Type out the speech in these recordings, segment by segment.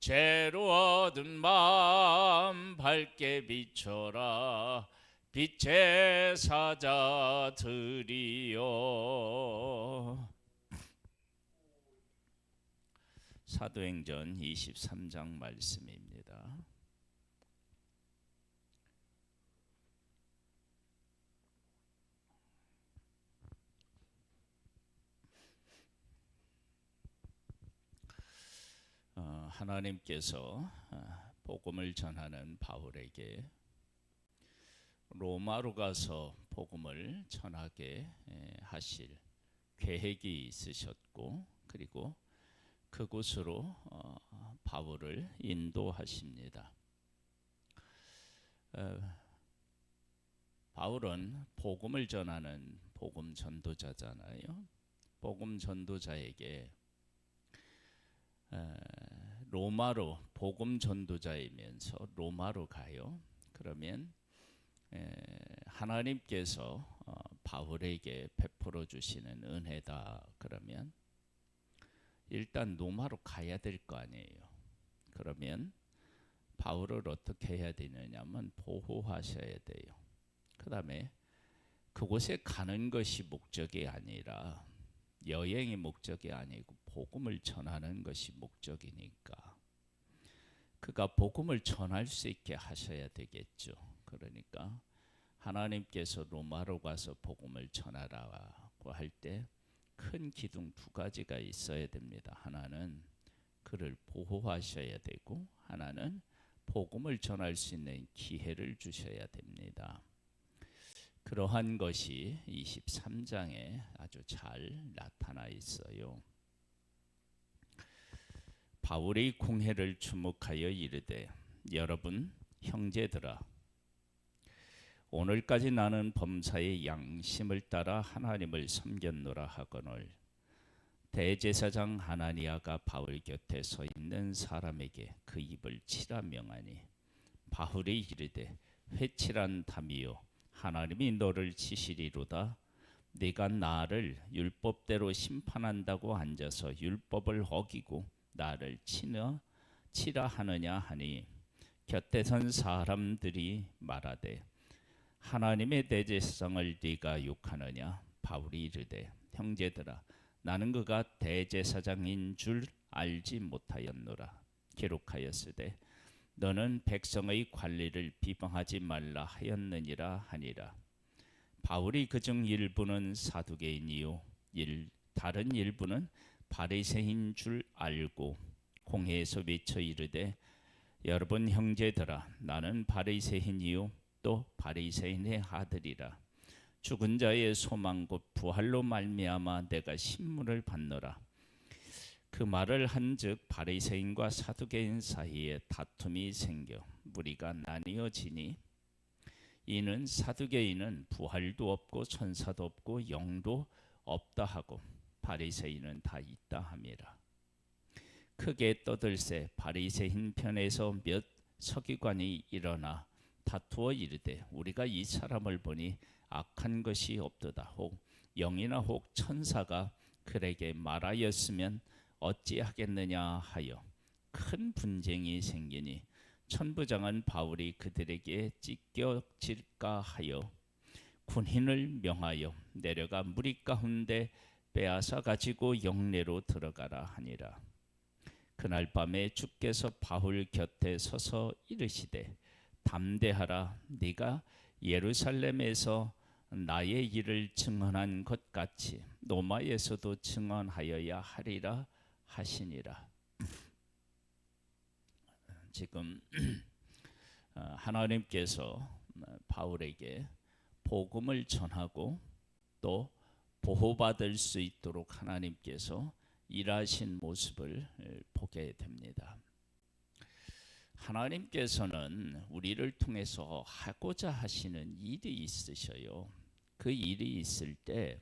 죄로 얻은 마음 밝게 비춰라. 빛의 사자들이여. 사도행전 23장 말씀입니다. 하나님께서 복음을 전하는 바울에게 로마로 가서 복음을 전하게 하실 계획이 있으셨고, 그리고 그곳으로 바울을 인도하십니다. 바울은 복음을 전하는 복음 전도자잖아요. 복음 전도자에게 로마로, 복음 전도자이면서 로마로 가요. 그러면 하나님께서 바울에게 베풀어 주시는 은혜다. 그러면 일단 로마로 가야 될 거 아니에요. 그러면 바울을 어떻게 해야 되느냐면 보호하셔야 돼요. 그 다음에 그곳에 가는 것이 목적이 아니라, 여행이 목적이 아니고 복음을 전하는 것이 목적이니까 그가 복음을 전할 수 있게 하셔야 되겠죠. 그러니까 하나님께서 로마로 가서 복음을 전하라고 할 때 큰 기둥 두 가지가 있어야 됩니다. 하나는 그를 보호하셔야 되고, 하나는 복음을 전할 수 있는 기회를 주셔야 됩니다. 그러한 것이 23장에 아주 잘 나타나 있어요. 바울의 공회를 주목하여 이르되, 여러분 형제들아, 오늘까지 나는 범사의 양심을 따라 하나님을 섬겼노라 하거늘, 대제사장 하나니아가 바울 곁에 서 있는 사람에게 그 입을 치라 명하니, 바울이 이르되, 회칠한 담이요, 하나님이 너를 치시리로다. 네가 나를 율법대로 심판한다고 앉아서 율법을 어기고 나를 치라 하느냐 하니, 곁에 선 사람들이 말하되, 하나님의 대제사장을 네가 욕하느냐? 바울이 이르되, 형제들아, 나는 그가 대제사장인 줄 알지 못하였노라. 기록하였으되 너는 백성의 관리를 비방하지 말라 하였느니라 하니라. 바울이 그중 일부는 사두개인이요 다른 일부는 바리새인 줄 알고 공회에서 외쳐 이르되, 여러분 형제들아, 나는 바리새인이요 또 바리새인의 아들이라. 죽은 자의 소망 곧 부활로 말미암아 내가 신문을 받노라. 그 말을 한즉 바리새인과 사두개인 사이에 다툼이 생겨 무리가 나뉘어지니, 이는 사두개인은 부활도 없고 천사도 없고 영도 없다 하고 바리새인은 다 있다 함이라. 크게 떠들세 바리새인 편에서 몇 서기관이 일어나 다투어 이르되, 우리가 이 사람을 보니 악한 것이 없도다. 혹 영이나 혹 천사가 그에게 말하였으면 어찌하겠느냐 하여 큰 분쟁이 생기니, 천부장은 바울이 그들에게 찢겨질까 하여 군인을 명하여 내려가 무리 가운데 빼앗아 가지고 영내로 들어가라 하니라. 그날 밤에 주께서 바울 곁에 서서 이르시되, 담대하라. 네가 예루살렘에서 나의 일을 증언한 것 같이 로마에서도 증언하여야 하리라 하시니라. 지금 하나님께서 바울에게 복음을 전하고 또 보호받을 수 있도록 하나님께서 일하신 모습을 보게 됩니다. 하나님께서는 우리를 통해서 하고자 하시는 일이 있으셔요. 그 일이 있을 때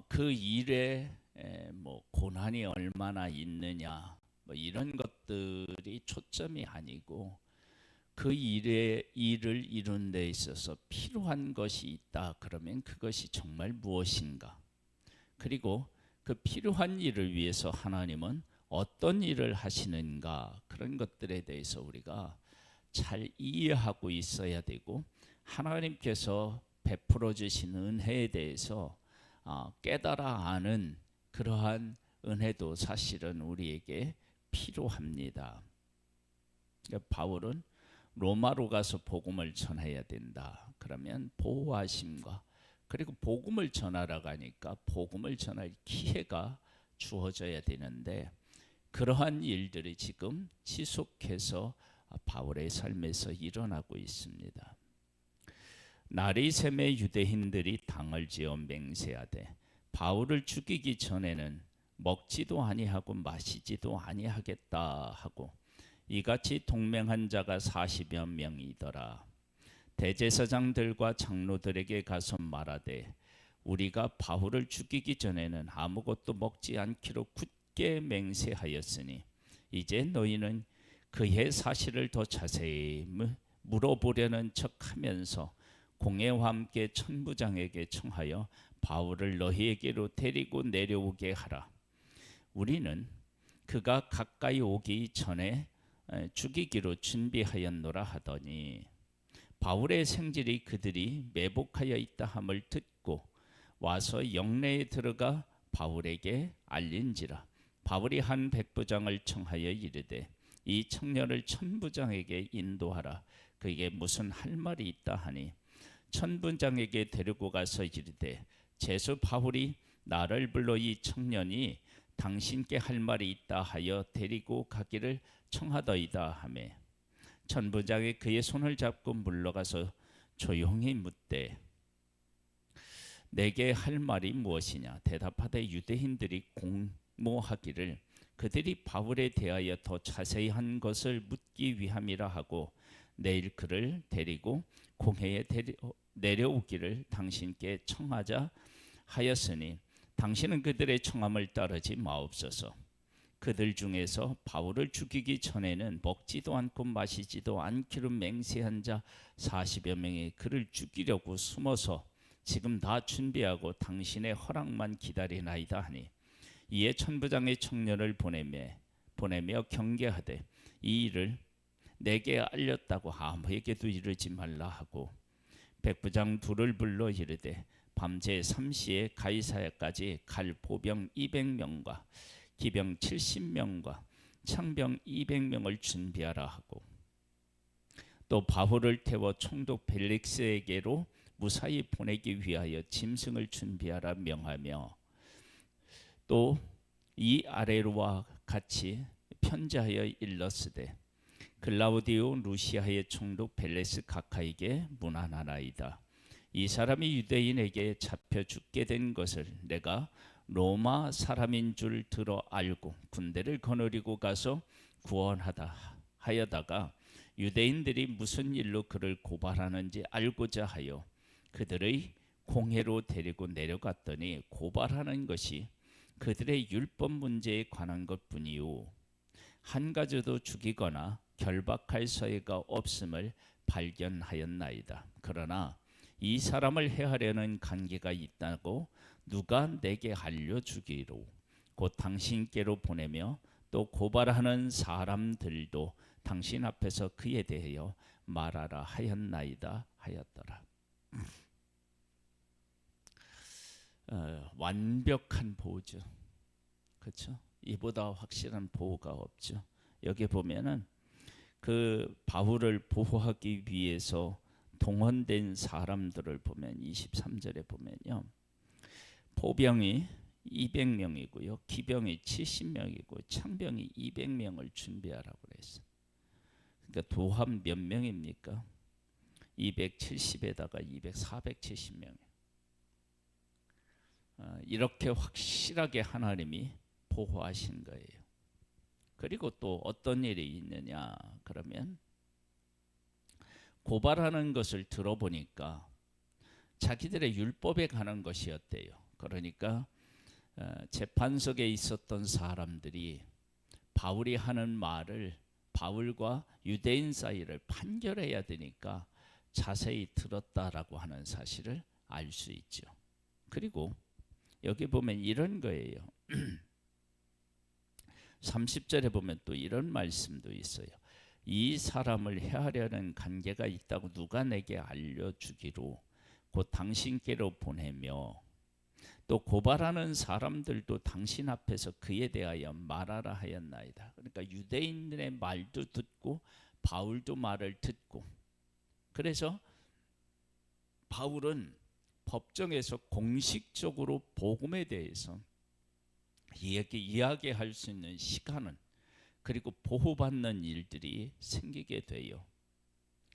그 일에 고난이 얼마나 있느냐 이런 것들이 초점이 아니고, 그 일을 이룬 데 있어서 필요한 것이 있다. 그러면 그것이 정말 무엇인가? 그리고 그 필요한 일을 위해서 하나님은 어떤 일을 하시는가, 그런 것들에 대해서 우리가 잘 이해하고 있어야 되고, 하나님께서 베풀어 주신 은혜에 대해서 깨달아 아는 그러한 은혜도 사실은 우리에게 필요합니다. 그러니까 바울은 로마로 가서 복음을 전해야 된다. 그러면 보호하심과, 그리고 복음을 전하라고 하니까 복음을 전할 기회가 주어져야 되는데, 그러한 일들이 지금 지속해서 바울의 삶에서 일어나고 있습니다. 나리샘의 유대인들이 당을 지어 맹세하되 바울을 죽이기 전에는 먹지도 아니하고 마시지도 아니하겠다 하고, 이같이 동맹한 자가 40여 명이더라. 대제사장들과 장로들에게 가서 말하되 우리가 바울을 죽이기 전에는 아무것도 먹지 않기로 굳게 맹세하였으니 이제 너희는 그의 사실을 더 자세히 물어보려는 척하면서 공회와 함께 천부장에게 청하여 바울을 너희에게로 데리고 내려오게 하라. 우리는 그가 가까이 오기 전에 죽이기로 준비하였노라 하더니, 바울의 생질이 그들이 매복하여 있다 함을 듣고 와서 영내에 들어가 바울에게 알린지라. 바울이 한 백부장을 청하여 이르되 이 청년을 천부장에게 인도하라. 그에게 무슨 할 말이 있다 하니, 천부장에게 데리고 가서 이르되 제수 바울이 나를 불러 이 청년이 당신께 할 말이 있다 하여 데리고 가기를 청하더이다 하매, 천부장이 그의 손을 잡고 물러가서 조용히 묻되 내게 할 말이 무엇이냐. 대답하되 유대인들이 공모하기를 그들이 바울에 대하여 더 자세한 것을 묻기 위함이라 하고 내일 그를 데리고 공회에 내려오기를 당신께 청하자 하였으니 당신은 그들의 청함을 따르지 마옵소서. 그들 중에서 바울을 죽이기 전에는 먹지도 않고 마시지도 않기로 맹세한 자 40여 명이 그를 죽이려고 숨어서 지금 다 준비하고 당신의 허락만 기다리나이다 하니, 이에 천부장의 청년을 보내며 경계하되 이 일을 내게 알렸다고 아무에게도 이르지 말라 하고, 백부장 둘을 불러 이르되 밤새 3시에 가이사야까지 갈 보병 200명과 기병 70명과 창병 200명을 준비하라 하고, 또 바울을 태워 총독 벨릭스에게로 무사히 보내기 위하여 짐승을 준비하라 명하며, 또 이 아래로와 같이 편지하여 일렀으되 글라우디오 루시아의 총독 벨레스 가카에게 문안하나이다. 이 사람이 유대인에게 잡혀 죽게 된 것을 내가 로마 사람인 줄 들어 알고 군대를 거느리고 가서 구원하다 하여다가 유대인들이 무슨 일로 그를 고발하는지 알고자 하여 그들의 공회로 데리고 내려갔더니 고발하는 것이 그들의 율법 문제에 관한 것뿐이요 한 가지도 죽이거나 결박할 서해가 없음을 발견하였나이다. 그러나 이 사람을 해하려는 관계가 있다고 누가 내게 알려주기로 곧 당신께로 보내며, 또 고발하는 사람들도 당신 앞에서 그에 대하여 말하라 하였나이다 하였더라. 완벽한 보호죠. 그렇죠? 이보다 확실한 보호가 없죠. 여기 보면은 그 바울을 보호하기 위해서 동원된 사람들을 보면 23절에 보면요, 포병이 200명이고요 기병이 70명이고 창병이 200명을 준비하라고 그랬어요. 그러니까 도합 몇 명입니까? 270에다가 200, 470명. 이렇게 확실하게 하나님이 보호하신 거예요. 그리고 또 어떤 일이 있느냐 그러면, 고발하는 것을 들어보니까 자기들의 율법에 관한 것이었대요. 그러니까 재판석에 있었던 사람들이 바울이 하는 말을, 바울과 유대인 사이를 판결해야 되니까 자세히 들었다라고 하는 사실을 알 수 있죠. 그리고 여기 보면 이런 거예요. 30절에 보면 또 이런 말씀도 있어요. 이 사람을 해하려는 관계가 있다고 누가 내게 알려주기로 곧 당신께로 보내며 또 고발하는 사람들도 당신 앞에서 그에 대하여 말하라 하였나이다. 그러니까 유대인들의 말도 듣고 바울도 말을 듣고, 그래서 바울은 법정에서 공식적으로 복음에 대해서 이야기할 수 있는 시간은, 그리고 보호받는 일들이 생기게 돼요.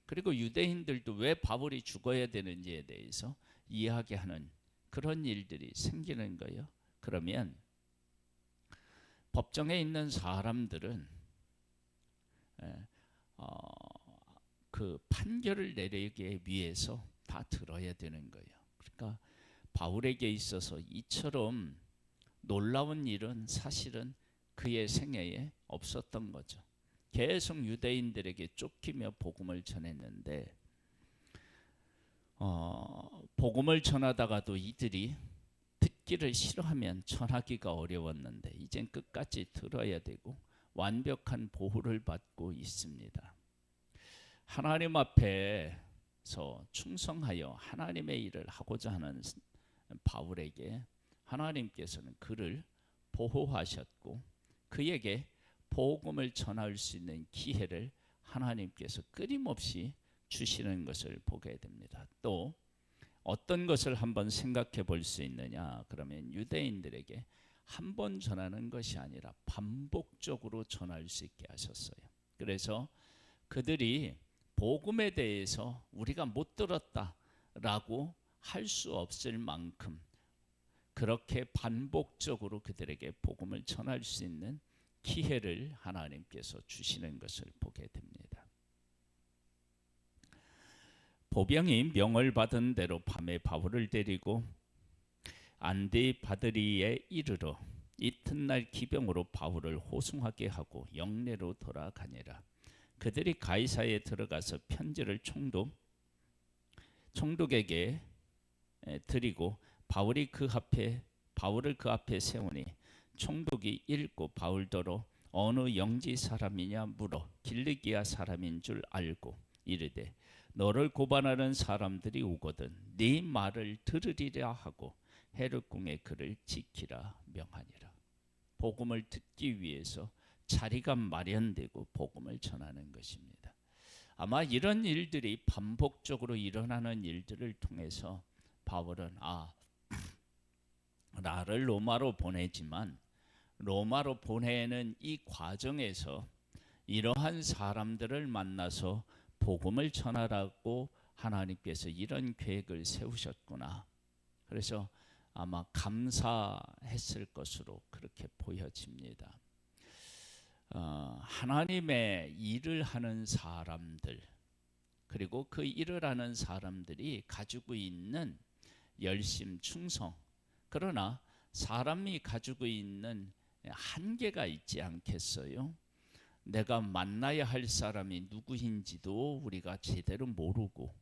그리고 유대인들도 왜 바울이 죽어야 되는지에 대해서 이야기하는 그런 일들이 생기는 거예요. 그러면 법정에 있는 사람들은 그 판결을 내리기 위해서 다 들어야 되는 거예요. 그러니까 바울에게 있어서 이처럼 놀라운 일은 사실은 그의 생애에 없었던 거죠. 계속 유대인들에게 쫓기며 복음을 전했는데 복음을 전하다가도 이들이 듣기를 싫어하면 전하기가 어려웠는데 이젠 끝까지 들어야 되고 완벽한 보호를 받고 있습니다. 하나님 앞에서 충성하여 하나님의 일을 하고자 하는 바울에게 하나님께서는 그를 보호하셨고 그에게 복음을 전할 수 있는 기회를 하나님께서 끊임없이 주시는 것을 보게 됩니다. 또 어떤 것을 한번 생각해 볼 수 있느냐? 그러면 유대인들에게 한 번 전하는 것이 아니라 반복적으로 전할 수 있게 하셨어요. 그래서 그들이 복음에 대해서 우리가 못 들었다라고 할 수 없을 만큼 그렇게 반복적으로 그들에게 복음을 전할 수 있는 기회를 하나님께서 주시는 것을 보게 됩니다. 보병이 명을 받은 대로 밤에 바울을 데리고 안디바드리에 이르러 이튿날 기병으로 바울을 호송하게 하고 영내로 돌아가니라. 그들이 가이사에 들어가서 편지를 총독에게 드리고 바울을 그 앞에 세우니 총독이 읽고 바울더러 어느 영지 사람이냐 물어 길리기아 사람인 줄 알고 이르되 너를 고발하는 사람들이 오거든 네 말을 들으리라 하고 헤롯궁에 그를 지키라 명하니라. 복음을 듣기 위해서 자리가 마련되고 복음을 전하는 것입니다. 아마 이런 일들이 반복적으로 일어나는 일들을 통해서 바울은 나를 로마로 보내지만 로마로 보내는 이 과정에서 이러한 사람들을 만나서 복음을 전하라고 하나님께서 이런 계획을 세우셨구나. 그래서 아마 감사했을 것으로 그렇게 보여집니다. 하나님의 일을 하는 사람들, 그리고 그 일을 하는 사람들이 가지고 있는 열심, 충성, 그러나 사람이 가지고 있는 한계가 있지 않겠어요? 내가 만나야 할 사람이 누구인지도 우리가 제대로 모르고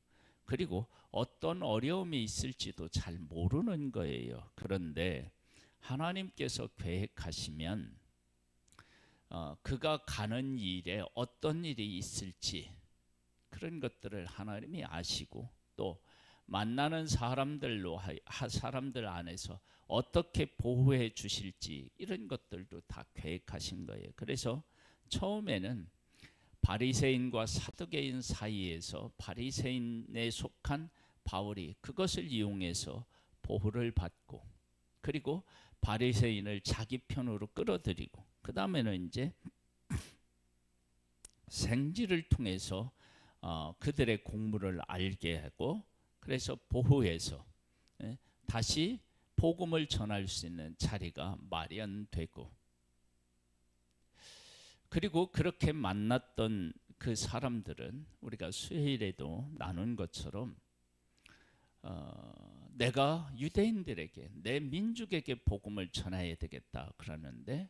그리고 어떤 어려움이 있을지도 잘 모르는 거예요. 그런데 하나님께서 계획하시면 그가 가는 일에 어떤 일이 있을지 그런 것들을 하나님이 아시고 또 만나는 사람들 안에서 어떻게 보호해 주실지 이런 것들도 다 계획하신 거예요. 그래서 처음에는 바리새인과 사두개인 사이에서 바리새인에 속한 바울이 그것을 이용해서 보호를 받고 그리고 바리새인을 자기 편으로 끌어들이고 그 다음에는 이제 생지를 통해서 그들의 공부를 알게 하고 그래서 보호해서 다시 복음을 전할 수 있는 자리가 마련되고 그리고 그렇게 만났던 그 사람들은 우리가 수요일에도 나눈 것처럼 내가 유대인들에게 내 민족에게 복음을 전해야 되겠다 그러는데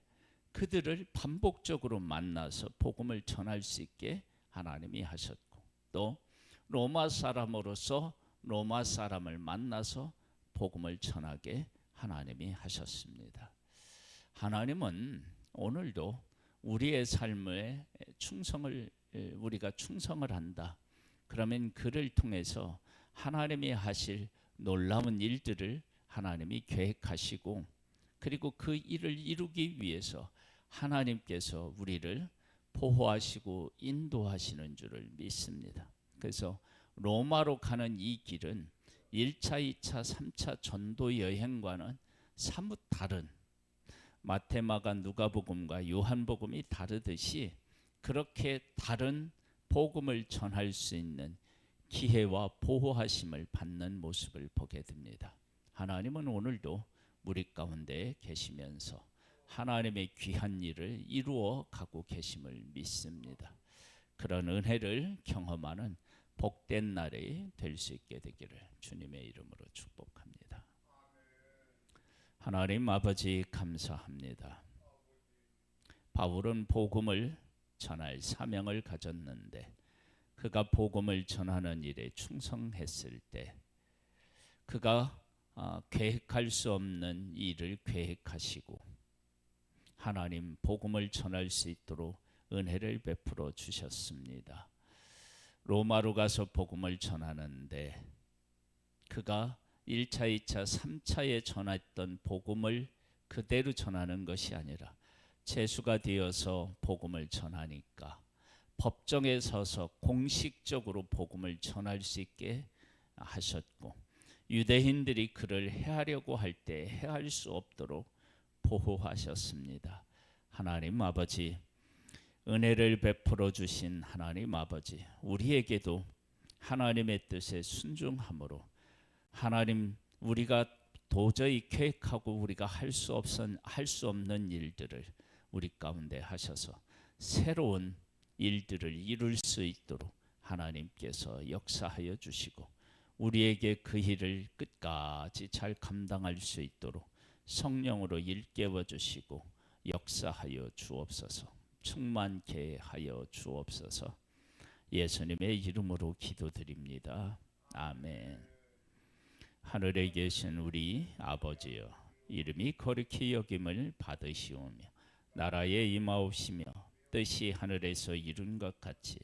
그들을 반복적으로 만나서 복음을 전할 수 있게 하나님이 하셨고 또 로마 사람으로서 로마 사람을 만나서 복음을 전하게 하나님이 하셨습니다. 하나님은 오늘도 우리의 삶에 우리가 충성을 한다. 그러면 그를 통해서 하나님이 하실 놀라운 일들을 하나님이 계획하시고, 그리고 그 일을 이루기 위해서 하나님께서 우리를 보호하시고 인도하시는 줄을 믿습니다. 그래서 로마로 가는 이 길은 1차, 2차, 3차 전도 여행과는 사뭇 다른, 마태, 마가, 누가복음과 요한복음이 다르듯이 그렇게 다른 복음을 전할 수 있는 기회와 보호하심을 받는 모습을 보게 됩니다. 하나님은 오늘도 우리 가운데 계시면서 하나님의 귀한 일을 이루어 가고 계심을 믿습니다. 그런 은혜를 경험하는 복된 날이 될 수 있게 되기를 주님의 이름으로 축복합니다. 하나님 아버지 감사합니다. 바울은 복음을 전할 사명을 가졌는데 그가 복음을 전하는 일에 충성했을 때 그가 계획할 수 없는 일을 계획하시고 하나님 복음을 전할 수 있도록 은혜를 베풀어 주셨습니다. 로마로 가서 복음을 전하는데 그가 1차, 2차, 3차에 전했던 복음을 그대로 전하는 것이 아니라 재수가 되어서 복음을 전하니까 법정에 서서 공식적으로 복음을 전할 수 있게 하셨고, 유대인들이 그를 해하려고 할 때 해할 수 없도록 보호하셨습니다. 하나님 아버지, 은혜를 베풀어 주신 하나님 아버지, 우리에게도 하나님의 뜻에 순종함으로 하나님, 우리가 도저히 계획하고 우리가 할 수 없는 일들을 우리 가운데 하셔서 새로운 일들을 이룰 수 있도록 하나님께서 역사하여 주시고 우리에게 그 일을 끝까지 잘 감당할 수 있도록 성령으로 일깨워 주시고 역사하여 주옵소서. 충만케 하여 주옵소서. 예수님의 이름으로 기도드립니다. 아멘. 하늘에 계신 우리 아버지여, 이름이 거룩히 여김을 받으시오며 나라에 임하옵시며 뜻이 하늘에서 이룬 것 같이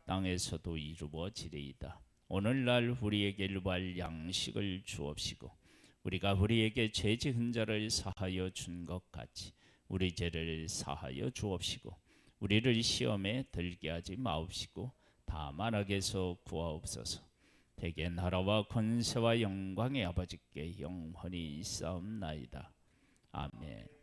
땅에서도 이루어지리이다. 오늘날 우리에게 일할 양식을 주옵시고 우리가 우리에게 죄 지은 자를 사하여 준 것 같이 우리 죄를 사하여 주옵시고 우리를 시험에 들게 하지 마옵시고 다만 악에서 구하옵소서. 대개 나라와 권세와 영광의 아버지께 영원히 있사옵나이다. 아멘.